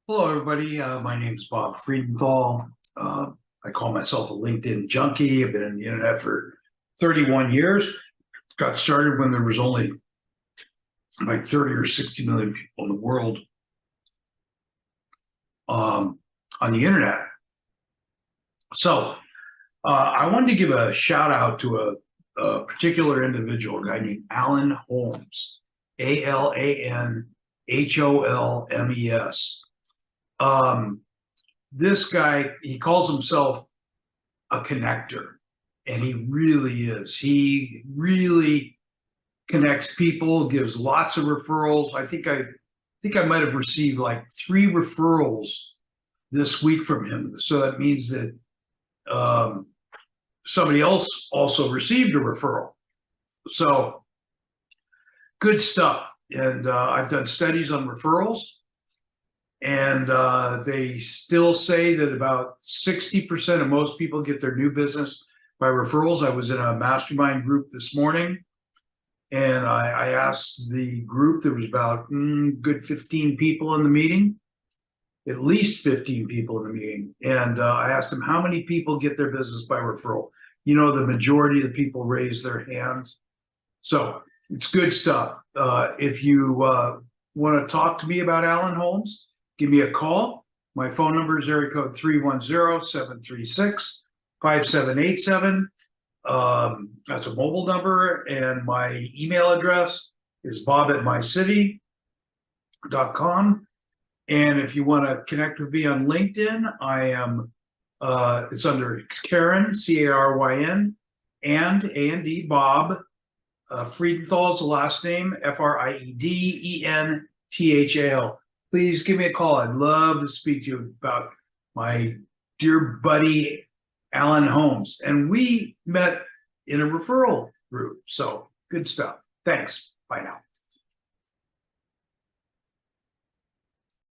Hello, everybody. My name is Bob Friedenthal. I call myself a LinkedIn junkie. I've been on the internet for 31 years. Got started when there was only like 30 or 60 million people in the world on the internet. So I wanted to give a shout out to a particular individual, a guy named Alan Holmes, AlanHolmes. This guy, he calls himself a connector, and he really is. He really connects people, gives lots of referrals. I think I might have received like 3 referrals this week from him. So that means that somebody else also received a referral. So good stuff. And I've done studies on referrals. And they still say that about 60% of most people get their new business by referrals. I was in a mastermind group this morning, and I asked the group, there was about good 15 people in the meeting, at least 15 people in the meeting. And I asked them, how many people get their business by referral? You know, the majority of the people raise their hands. So it's good stuff. If you want to talk to me about Alan Holmes, give me a call. My phone number is area code 310-736-5787. That's a mobile number. And my email address is bob@mycity.com. And if you want to connect with me on LinkedIn, I am, it's under Karen, C-A-R-Y-N, and A-N-D, Bob. Friedenthal is the last name, Friedenthal. Please give me a call. I'd love to speak to you about my dear buddy, Alan Holmes. And we met in a referral group. So good stuff. Thanks. Bye now.